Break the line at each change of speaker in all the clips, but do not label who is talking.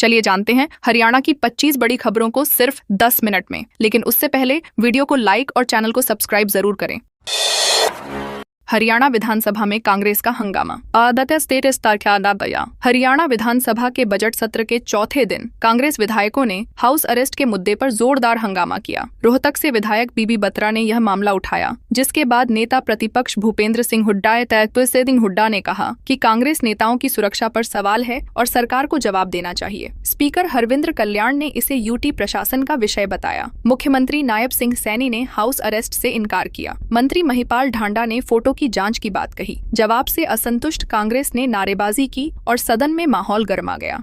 चलिए जानते हैं हरियाणा की 25 बड़ी खबरों को सिर्फ 10 मिनट में। लेकिन उससे पहले वीडियो को लाइक और चैनल को सब्सक्राइब जरूर करें। हरियाणा विधानसभा में कांग्रेस का हंगामा। आदत स्टेटस दया। हरियाणा विधानसभा के बजट सत्र के चौथे दिन कांग्रेस विधायकों ने हाउस अरेस्ट के मुद्दे पर जोरदार हंगामा किया। रोहतक से विधायक बीबी बत्रा ने यह मामला उठाया, जिसके बाद नेता प्रतिपक्ष भूपेंद्र सिंह हुड्डा ने कहा कि कांग्रेस नेताओं की सुरक्षा पर सवाल है और सरकार को जवाब देना चाहिए। स्पीकर हरविंद्र कल्याण ने इसे यूटी प्रशासन का विषय बताया। मुख्यमंत्री नायब सिंह सैनी ने हाउस अरेस्ट से इनकार किया। मंत्री महिपाल ढांडा ने फोटो की जांच की बात कही। जवाब से असंतुष्ट कांग्रेस ने नारेबाजी की और सदन में माहौल गर्मा गया।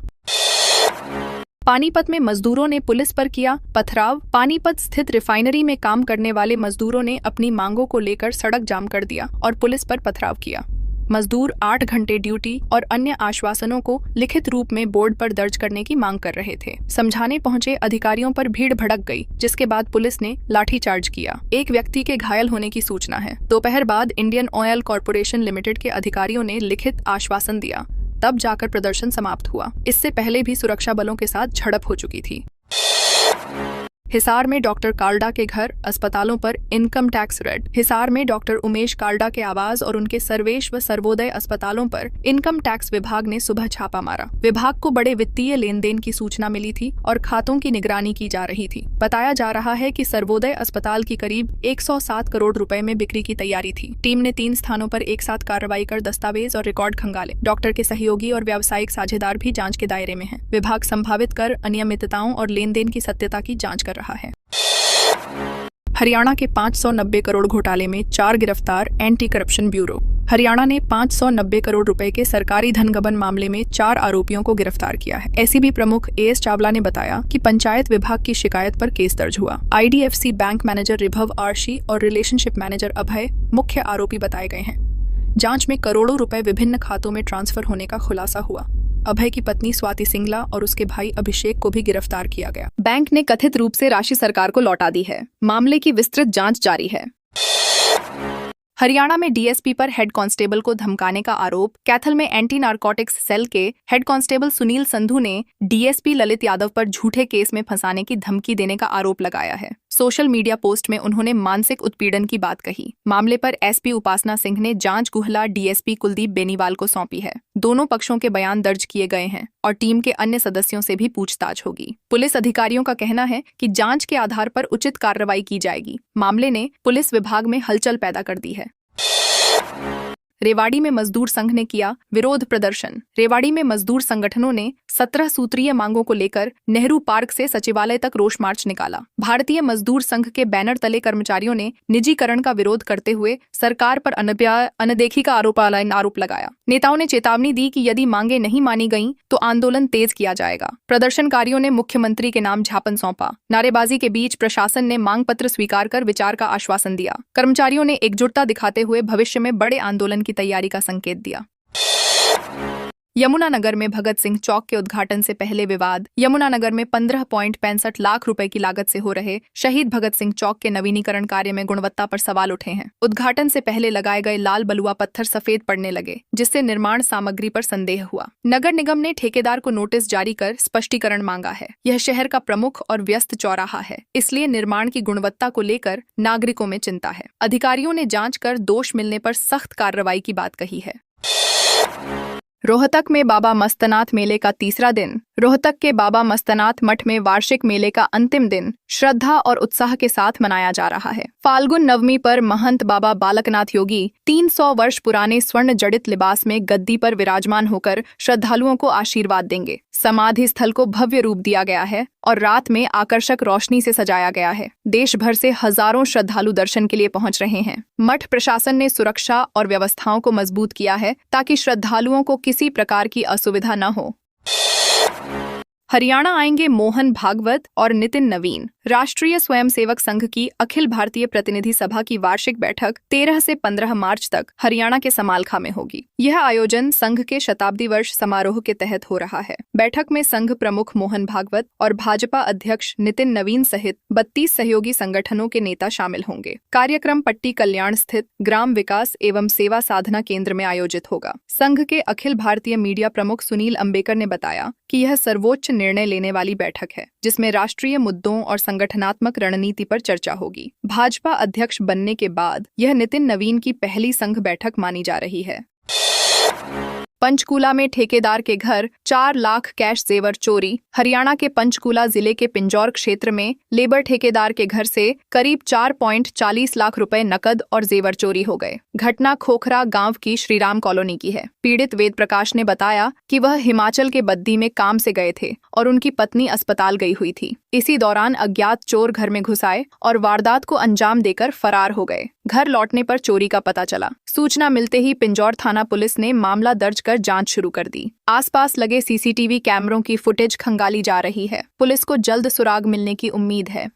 पानीपत में मजदूरों ने पुलिस पर किया पथराव। पानीपत स्थित रिफाइनरी में काम करने वाले मजदूरों ने अपनी मांगों को लेकर सड़क जाम कर दिया और पुलिस पर पथराव किया। मजदूर 8 घंटे ड्यूटी और अन्य आश्वासनों को लिखित रूप में बोर्ड पर दर्ज करने की मांग कर रहे थे। समझाने पहुंचे अधिकारियों पर भीड़ भड़क गई, जिसके बाद पुलिस ने लाठीचार्ज किया। एक व्यक्ति के घायल होने की सूचना है। दोपहर बाद इंडियन ऑयल कॉर्पोरेशन लिमिटेड के अधिकारियों ने लिखित आश्वासन दिया, तब जाकर प्रदर्शन समाप्त हुआ। इससे पहले भी सुरक्षा बलों के साथ झड़प हो चुकी थी। हिसार में डॉक्टर काल्डा के घर, अस्पतालों पर इनकम टैक्स रेड। हिसार में डॉक्टर उमेश काल्डा के आवास और उनके सर्वेश व सर्वोदय अस्पतालों पर इनकम टैक्स विभाग ने सुबह छापा मारा। विभाग को बड़े वित्तीय लेन देन की सूचना मिली थी और खातों की निगरानी की जा रही थी। बताया जा रहा है कि सर्वोदय अस्पताल की करीब 107 करोड़ रुपए में बिक्री की तैयारी थी। टीम ने 3 स्थानों पर एक साथ कार्रवाई कर दस्तावेज और रिकॉर्ड खंगाले। डॉक्टर के सहयोगी और व्यावसायिक साझेदार भी जाँच के दायरे में है। विभाग संभावित कर अनियमितताओं और लेन देन की सत्यता की जाँच कर रहा है। हरियाणा के 590 करोड़ घोटाले में 4 गिरफ्तार, एंटी करप्शन ब्यूरो। हरियाणा ने 590 करोड़ रुपए के सरकारी धन गबन मामले में 4 आरोपियों को गिरफ्तार किया है। एसीबी प्रमुख एएस चावला ने बताया कि पंचायत विभाग की शिकायत पर केस दर्ज हुआ। आईडीएफसी बैंक मैनेजर रिभव आरशी और रिलेशनशिप मैनेजर अभय मुख्य आरोपी बताए गए हैं। जांच में करोड़ों रुपए विभिन्न खातों में ट्रांसफर होने का खुलासा हुआ। अभय की पत्नी स्वाति सिंगला और उसके भाई अभिषेक को भी गिरफ्तार किया गया। बैंक ने कथित रूप से राशि सरकार को लौटा दी है। मामले की विस्तृत जांच जारी है। हरियाणा में डीएसपी पर हेड कांस्टेबल को धमकाने का आरोप। कैथल में एंटी नारकोटिक्स सेल के हेड कांस्टेबल सुनील संधू ने डीएसपी ललित यादव पर झूठे केस में फंसाने की धमकी देने का आरोप लगाया है। सोशल मीडिया पोस्ट में उन्होंने मानसिक उत्पीड़न की बात कही। मामले पर एसपी उपासना सिंह ने जांच गुहला डीएसपी कुलदीप बेनीवाल को सौंपी है। दोनों पक्षों के बयान दर्ज किए गए हैं और टीम के अन्य सदस्यों से भी पूछताछ होगी। पुलिस अधिकारियों का कहना है कि जांच के आधार पर उचित कार्रवाई की जाएगी। मामले ने पुलिस विभाग में हलचल पैदा कर दी है। रेवाड़ी में मजदूर संघ ने किया विरोध प्रदर्शन। रेवाड़ी में मजदूर संगठनों ने 17 सूत्रीय मांगों को लेकर नेहरू पार्क से सचिवालय तक रोष मार्च निकाला। भारतीय मजदूर संघ के बैनर तले कर्मचारियों ने निजीकरण का विरोध करते हुए सरकार पर अनदेखी का आरोप लगाया। नेताओं ने चेतावनी दी कि यदि मांगे नहीं मानी गईं तो आंदोलन तेज किया जाएगा। प्रदर्शनकारियों ने मुख्यमंत्री के नाम ज्ञापन सौंपा। नारेबाजी के बीच प्रशासन ने मांग पत्र स्वीकार कर विचार का आश्वासन दिया। कर्मचारियों ने एकजुटता दिखाते हुए भविष्य में बड़े आंदोलन की तैयारी का संकेत दिया। यमुनानगर में भगत सिंह चौक के उद्घाटन से पहले विवाद। यमुनानगर में 15.65 लाख रुपए की लागत से हो रहे शहीद भगत सिंह चौक के नवीनीकरण कार्य में गुणवत्ता पर सवाल उठे हैं। उद्घाटन से पहले लगाए गए लाल बलुआ पत्थर सफेद पड़ने लगे, जिससे निर्माण सामग्री पर संदेह हुआ। नगर निगम ने ठेकेदार को नोटिस जारी कर स्पष्टीकरण मांगा है। यह शहर का प्रमुख और व्यस्त चौराहा है, इसलिए निर्माण की गुणवत्ता को लेकर नागरिकों में चिंता है। अधिकारियों ने जांच कर दोष मिलने पर सख्त कार्रवाई की बात कही है। रोहतक में बाबा मस्तनाथ मेले का तीसरा दिन। रोहतक के बाबा मस्तनाथ मठ में वार्षिक मेले का अंतिम दिन श्रद्धा और उत्साह के साथ मनाया जा रहा है। फाल्गुन नवमी पर महंत बाबा बालकनाथ योगी 300 वर्ष पुराने स्वर्ण जड़ित लिबास में गद्दी पर विराजमान होकर श्रद्धालुओं को आशीर्वाद देंगे। समाधि स्थल को भव्य रूप दिया गया है और रात में आकर्षक रोशनी से सजाया गया है। देश भर से हजारों श्रद्धालु दर्शन के लिए पहुंच रहे हैं। मठ प्रशासन ने सुरक्षा और व्यवस्थाओं को मजबूत किया है ताकि श्रद्धालुओं को किसी प्रकार की असुविधा न हो। हरियाणा आएंगे मोहन भागवत और नितिन नवीन। राष्ट्रीय स्वयंसेवक संघ की अखिल भारतीय प्रतिनिधि सभा की वार्षिक बैठक 13 से 15 मार्च तक हरियाणा के समालखा में होगी। यह आयोजन संघ के शताब्दी वर्ष समारोह के तहत हो रहा है। बैठक में संघ प्रमुख मोहन भागवत और भाजपा अध्यक्ष नितिन नवीन सहित 32 सहयोगी संगठनों के नेता शामिल होंगे। कार्यक्रम पट्टी कल्याण स्थित ग्राम विकास एवं सेवा साधना केंद्र में आयोजित होगा। संघ के अखिल भारतीय मीडिया प्रमुख सुनील अंबेकर ने बताया कि यह सर्वोच्च निर्णय लेने वाली बैठक है, जिसमें राष्ट्रीय मुद्दों और संगठनात्मक रणनीति पर चर्चा होगी। भाजपा अध्यक्ष बनने के बाद यह नितिन नवीन की पहली संघ बैठक मानी जा रही है। पंचकूला में ठेकेदार के घर 4 लाख कैश जेवर चोरी। हरियाणा के पंचकूला जिले के पिंजौर क्षेत्र में लेबर ठेकेदार के घर से करीब 4.40 लाख रुपए नकद और जेवर चोरी हो गए। घटना खोखरा गांव की श्रीराम कॉलोनी की है। पीड़ित वेद प्रकाश ने बताया कि वह हिमाचल के बद्दी में काम से गए थे और उनकी पत्नी अस्पताल गई हुई थी। इसी दौरान अज्ञात चोर घर में घुस आए और वारदात को अंजाम देकर फरार हो गए। घर लौटने पर चोरी का पता चला। सूचना मिलते ही पिंजौर थाना पुलिस ने मामला दर्ज कर जांच शुरू कर दी। आसपास लगे सीसीटीवी कैमरों की फुटेज खंगाली जा रही है। पुलिस को जल्द सुराग मिलने की उम्मीद है।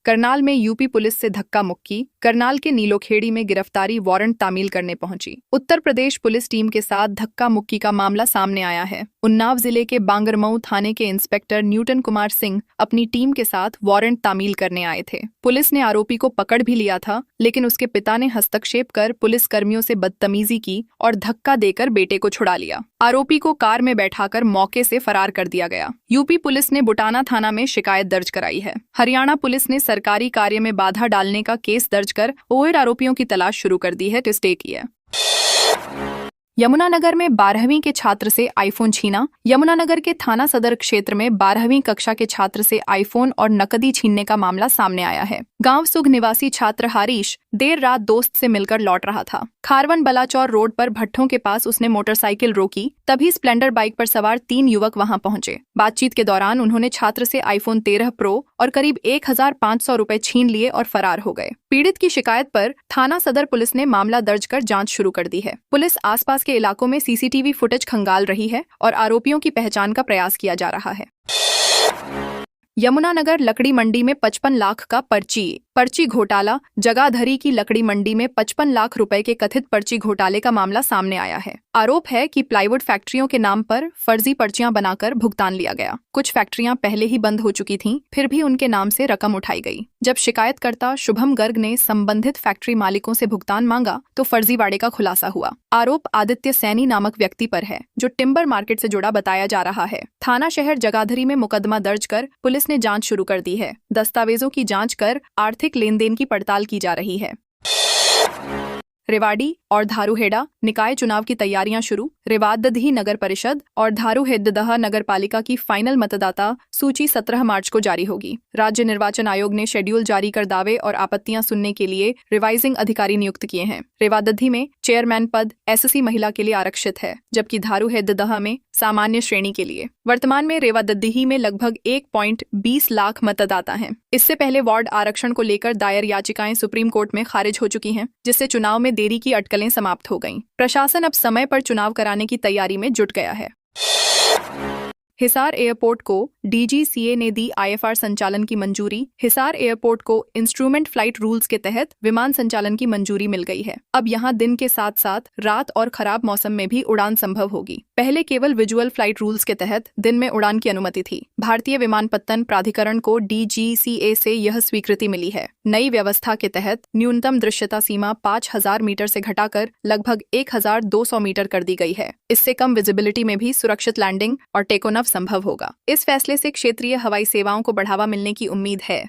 करनाल में यूपी पुलिस से धक्का मुक्की। करनाल के नीलोखेड़ी में गिरफ्तारी वारंट तामील करने पहुंची। उत्तर प्रदेश पुलिस टीम के साथ धक्का मुक्की का मामला सामने आया है। उन्नाव जिले के बांगरमऊ थाने के इंस्पेक्टर न्यूटन कुमार सिंह अपनी टीम के साथ वारंट तामील करने आए थे। पुलिस ने आरोपी को पकड़ भी लिया था, लेकिन उसके पिता ने हस्तक्षेप कर पुलिस कर्मियों से बदतमीजी की और धक्का देकर बेटे को छुड़ा लिया। आरोपी को कार में बैठाकर मौके से फरार कर दिया गया। यूपी पुलिस ने बुटाना थाना में शिकायत दर्ज कराई है। हरियाणा पुलिस ने सरकारी कार्य में बाधा डालने का केस दर्ज कर ओएड आरोपियों की तलाश शुरू कर दी है। टुस्टे की है। यमुनानगर में 12वीं के छात्र से आईफोन छीना। यमुनानगर के थाना सदर क्षेत्र में 12वीं कक्षा के छात्र से आईफोन और नकदी छीनने का मामला सामने आया है। गांव सुग निवासी छात्र हारीश देर रात दोस्त से मिलकर लौट रहा था। खारवन बलाचौर रोड पर भट्टों के पास उसने मोटरसाइकिल रोकी, तभी स्प्लेंडर बाइक पर सवार 3 युवक वहां पहुंचे। बातचीत के दौरान उन्होंने छात्र से आईफोन 13 प्रो और करीब 1500 रुपए छीन लिए और फरार हो गए। पीड़ित की शिकायत पर थाना सदर पुलिस ने मामला दर्ज कर जांच शुरू कर दी है। पुलिस आसपास के इलाकों में सीसीटीवी फुटेज खंगाल रही है और आरोपियों की पहचान का प्रयास किया जा रहा है। यमुनानगर लकड़ी मंडी में 55 लाख का पर्ची घोटाला। जगाधरी की लकड़ी मंडी में 55 लाख रुपए के कथित पर्ची घोटाले का मामला सामने आया है। आरोप है कि प्लाईवुड फैक्ट्रियों के नाम पर फर्जी पर्चियां बनाकर भुगतान लिया गया। कुछ फैक्ट्रियां पहले ही बंद हो चुकी थीं, फिर भी उनके नाम से रकम उठाई गई। जब शिकायतकर्ता शुभम गर्ग ने संबंधित फैक्ट्री मालिकों से भुगतान मांगा तो फर्जीवाड़े का खुलासा हुआ। आरोप आदित्य सैनी नामक व्यक्ति पर है, जो टिम्बर मार्केट से जुड़ा बताया जा रहा है। थाना शहर जगाधरी में मुकदमा दर्ज कर पुलिस ने जांच शुरू कर दी है। दस्तावेजों की जांच कर आर्थिक लेन देन की पड़ताल की जा रही है। रेवाड़ी और धारूहेड़ा निकाय चुनाव की तैयारियां शुरू। रेवादधी नगर परिषद और धारूहेडदह नगर पालिका की फाइनल मतदाता सूची 17 मार्च को जारी होगी। राज्य निर्वाचन आयोग ने शेड्यूल जारी कर दावे और आपत्तियां सुनने के लिए रिवाइजिंग अधिकारी नियुक्त किए हैं। रेवादधी में चेयरमैन पद एससी महिला के लिए आरक्षित है, जबकि धारूहेडदह में सामान्य श्रेणी के लिए। वर्तमान में रेवादधी में लगभग 1.20 लाख मतदाता हैं। इससे पहले वार्ड आरक्षण को लेकर दायर याचिकाएं सुप्रीम कोर्ट में खारिज हो चुकी हैं, जिससे चुनाव में देरी की अटकलें समाप्त हो गईं। प्रशासन अब समय पर चुनाव कराने की तैयारी में जुट गया है। हिसार एयरपोर्ट को डीजीसीए ने दी आईएफआर संचालन की मंजूरी। हिसार एयरपोर्ट को इंस्ट्रूमेंट फ्लाइट रूल्स के तहत विमान संचालन की मंजूरी मिल गई है। अब यहां दिन के साथ साथ रात और खराब मौसम में भी उड़ान संभव होगी। पहले केवल विजुअल फ्लाइट रूल्स के तहत दिन में उड़ान की अनुमति थी। भारतीय विमानपत्तन प्राधिकरण को डीजीसीए से यह स्वीकृति मिली है। नई व्यवस्था के तहत न्यूनतम दृश्यता सीमा 5000 मीटर से घटाकर लगभग 1200 मीटर कर दी गई है। इससे कम विजिबिलिटी में भी सुरक्षित लैंडिंग और टेक ऑफ संभव होगा। इस फैसले से क्षेत्रीय हवाई सेवाओं को बढ़ावा मिलने की उम्मीद है।